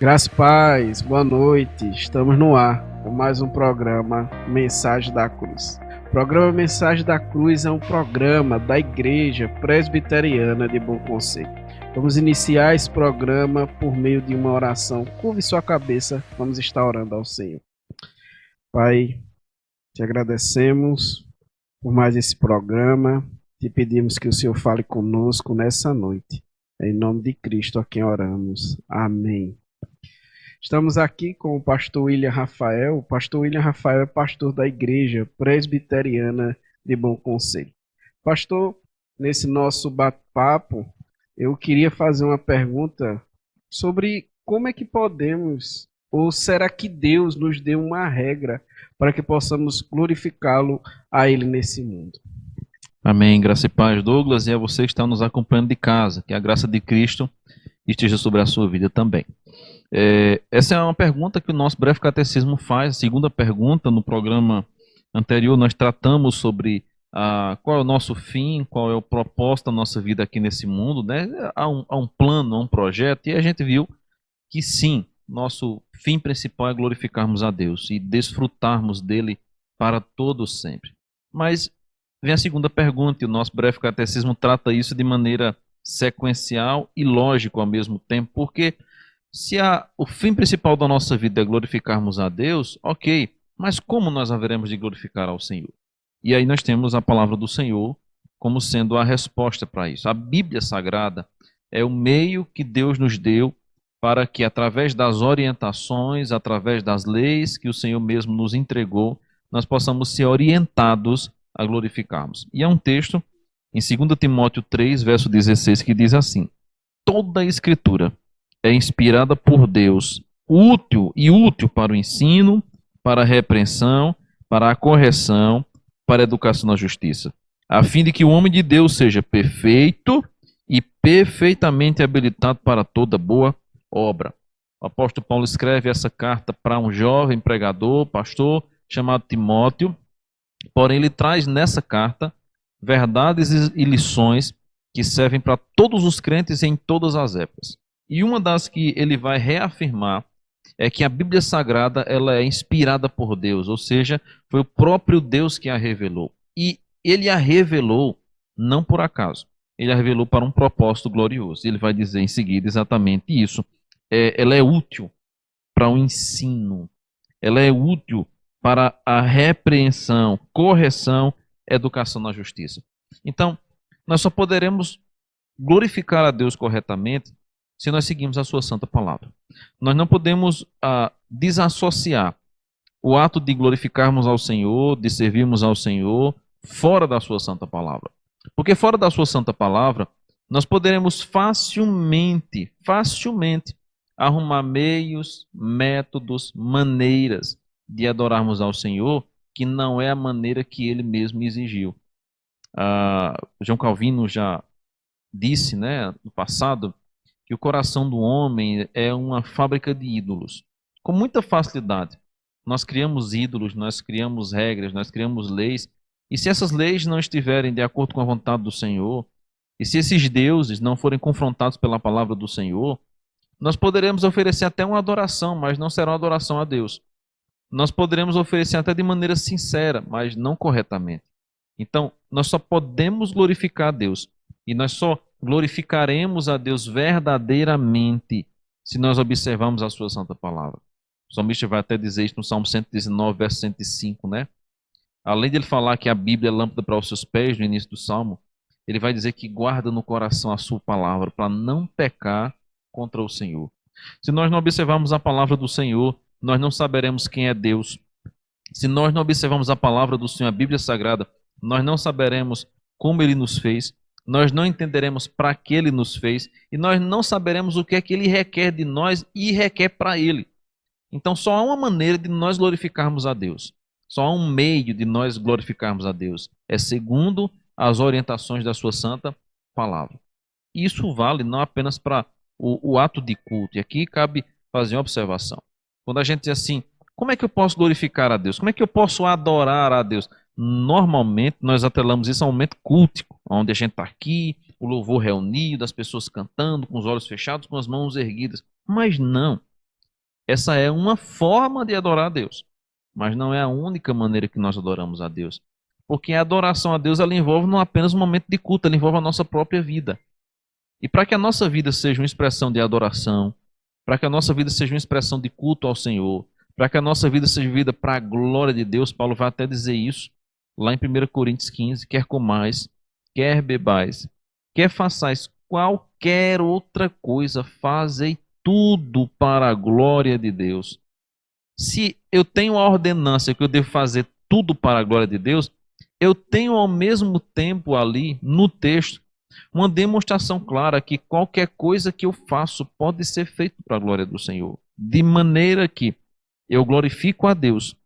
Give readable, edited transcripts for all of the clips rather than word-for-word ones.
Graças e paz, boa noite. Estamos no ar com mais um programa Mensagem da Cruz. O programa Mensagem da Cruz é um programa da Igreja Presbiteriana de Bom Conselho. Vamos iniciar esse programa por meio de uma oração. Curve sua cabeça, vamos estar orando ao Senhor. Pai, te agradecemos por mais esse programa. Te pedimos que o Senhor fale conosco nessa noite. Em nome de Cristo a quem oramos. Amém. Estamos aqui com o pastor William Rafael. O pastor William Rafael é pastor da Igreja Presbiteriana de Bom Conselho. Pastor, nesse nosso bate-papo, eu queria fazer uma pergunta sobre como é que podemos, ou será que Deus nos deu uma regra para que possamos glorificá-lo a Ele nesse mundo? Amém. Graça e paz, Douglas, e a você que está nos acompanhando de casa. Que a graça de Cristo esteja sobre a sua vida também. Essa é uma pergunta que o nosso breve catecismo faz. A segunda pergunta, no programa anterior, nós tratamos sobre qual é o nosso fim, qual é o propósito da nossa vida aqui nesse mundo, né? Há um plano, há um projeto, e a gente viu que sim, nosso fim principal é glorificarmos a Deus e desfrutarmos dele para todos sempre. Mas vem a segunda pergunta, e o nosso breve catecismo trata isso de maneira sequencial e lógico ao mesmo tempo, porque se o fim principal da nossa vida é glorificarmos a Deus, ok, mas como nós haveremos de glorificar ao Senhor? E aí nós temos a palavra do Senhor como sendo a resposta para isso. A Bíblia Sagrada é o meio que Deus nos deu para que, através das orientações, através das leis que o Senhor mesmo nos entregou, nós possamos ser orientados a glorificarmos. E há um texto em 2 Timóteo 3, verso 16, que diz assim: toda a Escritura é inspirada por Deus, útil para o ensino, para a repreensão, para a correção, para a educação na justiça, a fim de que o homem de Deus seja perfeito e perfeitamente habilitado para toda boa obra. O apóstolo Paulo escreve essa carta para um jovem pregador, pastor, chamado Timóteo, porém ele traz nessa carta verdades e lições que servem para todos os crentes em todas as épocas. E uma das que ele vai reafirmar é que a Bíblia Sagrada ela é inspirada por Deus, ou seja, foi o próprio Deus que a revelou. E ele a revelou não por acaso, ele a revelou para um propósito glorioso. Ele vai dizer em seguida exatamente isso. Ela é útil para o ensino, ela é útil para a repreensão, correção, educação na justiça. Então, nós só poderemos glorificar a Deus corretamente se nós seguirmos a sua santa palavra. Nós não podemos desassociar o ato de glorificarmos ao Senhor, de servirmos ao Senhor, fora da sua santa palavra. Porque fora da sua santa palavra, nós poderemos facilmente arrumar meios, métodos, maneiras de adorarmos ao Senhor, que não é a maneira que ele mesmo exigiu. João Calvino já disse, né, no passado, que o coração do homem é uma fábrica de ídolos. Com muita facilidade, nós criamos ídolos, nós criamos regras, nós criamos leis, e se essas leis não estiverem de acordo com a vontade do Senhor, e se esses deuses não forem confrontados pela palavra do Senhor, nós poderemos oferecer até uma adoração, mas não será uma adoração a Deus. Nós poderemos oferecer até de maneira sincera, mas não corretamente. Então, nós só podemos glorificar a Deus, e nós só glorificaremos a Deus verdadeiramente se nós observarmos a sua santa palavra. O salmista vai até dizer isso no Salmo 119, verso 105, né? Além de ele falar que a Bíblia é lâmpada para os seus pés no início do Salmo, ele vai dizer que guarda no coração a sua palavra para não pecar contra o Senhor. Se nós não observarmos a palavra do Senhor, nós não saberemos quem é Deus. Se nós não observarmos a palavra do Senhor, a Bíblia Sagrada, nós não saberemos como Ele nos fez, nós não entenderemos para que Ele nos fez, e nós não saberemos o que é que Ele requer de nós e requer para Ele. Então só há uma maneira de nós glorificarmos a Deus, só há um meio de nós glorificarmos a Deus, é segundo as orientações da sua santa palavra. E isso vale não apenas para o ato de culto, e aqui cabe fazer uma observação. Quando a gente diz assim, como é que eu posso glorificar a Deus? Como é que eu posso adorar a Deus? Normalmente nós atrelamos isso a um momento cultico, onde a gente está aqui, o louvor reunido, as pessoas cantando, com os olhos fechados, com as mãos erguidas. Mas não. Essa é uma forma de adorar a Deus, mas não é a única maneira que nós adoramos a Deus. Porque a adoração a Deus ela envolve não apenas um momento de culto, ela envolve a nossa própria vida. E para que a nossa vida seja uma expressão de adoração, para que a nossa vida seja uma expressão de culto ao Senhor, para que a nossa vida seja vivida para a glória de Deus, Paulo vai até dizer isso lá em 1 Coríntios 15, quer comais, quer bebais, quer façais qualquer outra coisa, fazei tudo para a glória de Deus. Se eu tenho a ordenança que eu devo fazer tudo para a glória de Deus, eu tenho ao mesmo tempo ali, no texto, uma demonstração clara que qualquer coisa que eu faço pode ser feito para a glória do Senhor. De maneira que eu glorifico a Deus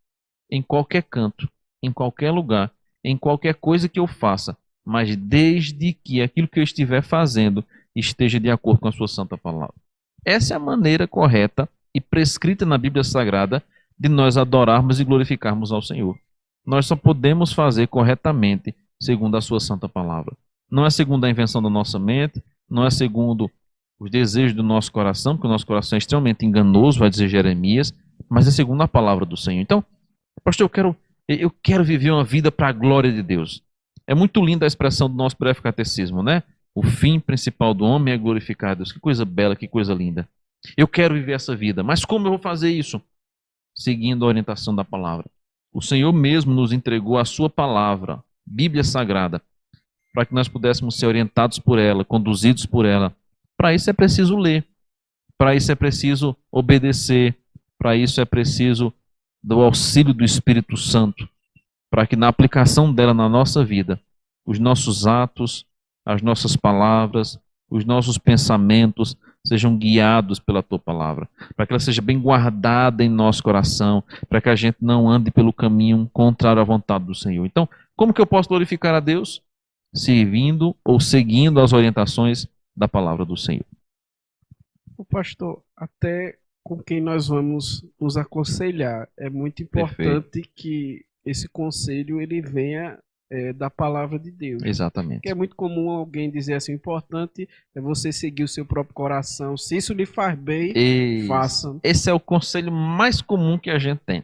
em qualquer canto, em qualquer lugar, em qualquer coisa que eu faça, mas desde que aquilo que eu estiver fazendo esteja de acordo com a sua santa palavra. Essa é a maneira correta e prescrita na Bíblia Sagrada de nós adorarmos e glorificarmos ao Senhor. Nós só podemos fazer corretamente segundo a sua santa palavra. Não é segundo a invenção da nossa mente, não é segundo os desejos do nosso coração, porque o nosso coração é extremamente enganoso, vai dizer Jeremias, mas é segundo a palavra do Senhor. Então, pastor, eu quero viver uma vida para a glória de Deus. É muito linda a expressão do nosso breve catecismo, né? O fim principal do homem é glorificar a Deus. Que coisa bela, que coisa linda. Eu quero viver essa vida, mas como eu vou fazer isso? Seguindo a orientação da palavra. O Senhor mesmo nos entregou a sua palavra, Bíblia Sagrada, para que nós pudéssemos ser orientados por ela, conduzidos por ela. Para isso é preciso ler, para isso é preciso obedecer, para isso é preciso do auxílio do Espírito Santo, para que na aplicação dela na nossa vida, os nossos atos, as nossas palavras, os nossos pensamentos sejam guiados pela tua palavra, para que ela seja bem guardada em nosso coração, para que a gente não ande pelo caminho contrário à vontade do Senhor. Então, como que eu posso glorificar a Deus? Servindo ou seguindo as orientações da palavra do Senhor. O pastor, até com quem nós vamos nos aconselhar, é muito importante Perfeito. que esse conselho ele venha da palavra de Deus. Exatamente. Porque é muito comum alguém dizer assim, o importante é você seguir o seu próprio coração. Se isso lhe faz bem, faça. Esse é o conselho mais comum que a gente tem.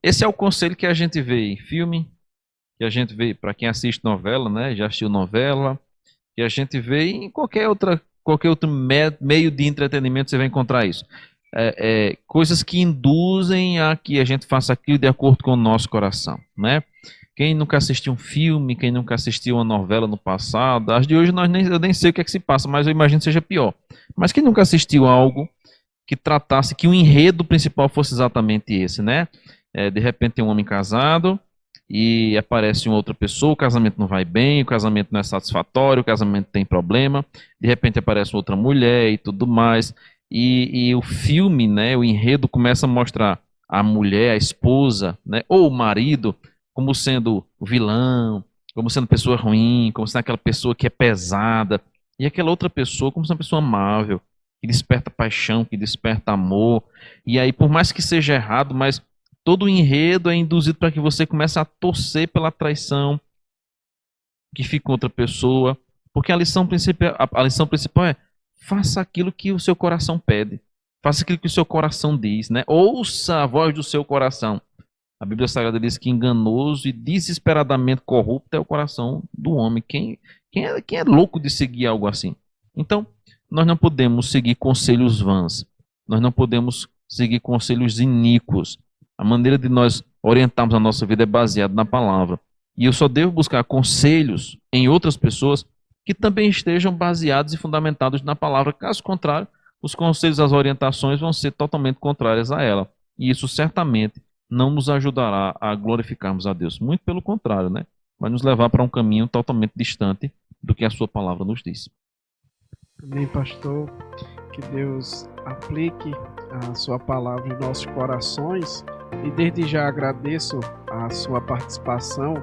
Esse é o conselho que a gente vê em filme, que a gente vê para quem assiste novela, né? Já assistiu novela, que a gente vê em qualquer outro meio de entretenimento você vai encontrar isso. Coisas que induzem a que a gente faça aquilo de acordo com o nosso coração, né? Quem nunca assistiu um filme, quem nunca assistiu uma novela no passado, as de hoje eu nem sei o que é que se passa, mas eu imagino que seja pior. Mas quem nunca assistiu algo que tratasse, que o enredo principal fosse exatamente esse, né? De repente tem um homem casado e aparece uma outra pessoa, o casamento não vai bem, o casamento não é satisfatório, o casamento tem problema, de repente aparece outra mulher e tudo mais, e o filme, né, o enredo começa a mostrar a mulher, a esposa, né, ou o marido, como sendo o vilão, como sendo pessoa ruim, como sendo aquela pessoa que é pesada, e aquela outra pessoa como sendo uma pessoa amável, que desperta paixão, que desperta amor, e aí por mais que seja errado, mas todo o enredo é induzido para que você comece a torcer pela traição que fica com outra pessoa, porque a lição principal é faça aquilo que o seu coração pede, faça aquilo que o seu coração diz, né? Ouça a voz do seu coração. A Bíblia Sagrada diz que enganoso e desesperadamente corrupto é o coração do homem. Quem é louco de seguir algo assim? Então, nós não podemos seguir conselhos vãs, nós não podemos seguir conselhos iníquos. A maneira de nós orientarmos a nossa vida é baseada na palavra. E eu só devo buscar conselhos em outras pessoas que também estejam baseados e fundamentados na palavra. Caso contrário, os conselhos, as orientações vão ser totalmente contrárias a ela. E isso certamente não nos ajudará a glorificarmos a Deus. Muito pelo contrário, né? Vai nos levar para um caminho totalmente distante do que a sua palavra nos diz. Amém, pastor. Que Deus aplique a sua palavra em nossos corações. E desde já agradeço a sua participação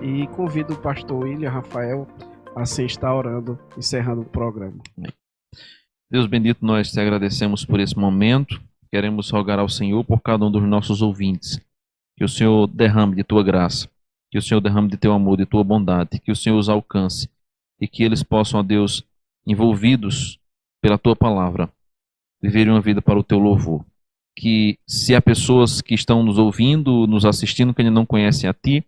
e convido o pastor William Rafael a se estar orando, encerrando o programa. Deus bendito, nós te agradecemos por esse momento. Queremos rogar ao Senhor por cada um dos nossos ouvintes. Que o Senhor derrame de tua graça, que o Senhor derrame de teu amor, de tua bondade, que o Senhor os alcance e que eles possam, ó Deus, envolvidos pela tua palavra, viverem uma vida para o teu louvor. que se há pessoas que estão nos ouvindo, nos assistindo, que ainda não conhecem a Ti,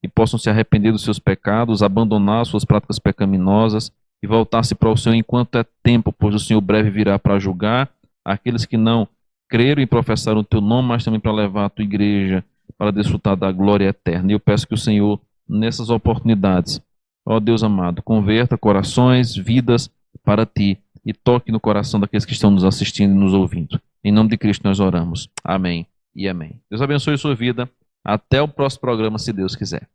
e possam se arrepender dos seus pecados, abandonar suas práticas pecaminosas e voltar-se para o Senhor enquanto é tempo, pois o Senhor breve virá para julgar aqueles que não creram e professaram o Teu nome, mas também para levar a Tua igreja para desfrutar da glória eterna. E eu peço que o Senhor, nessas oportunidades, ó Deus amado, converta corações, vidas para Ti e toque no coração daqueles que estão nos assistindo e nos ouvindo. Em nome de Cristo nós oramos. Amém e amém. Deus abençoe a sua vida. Até o próximo programa, se Deus quiser.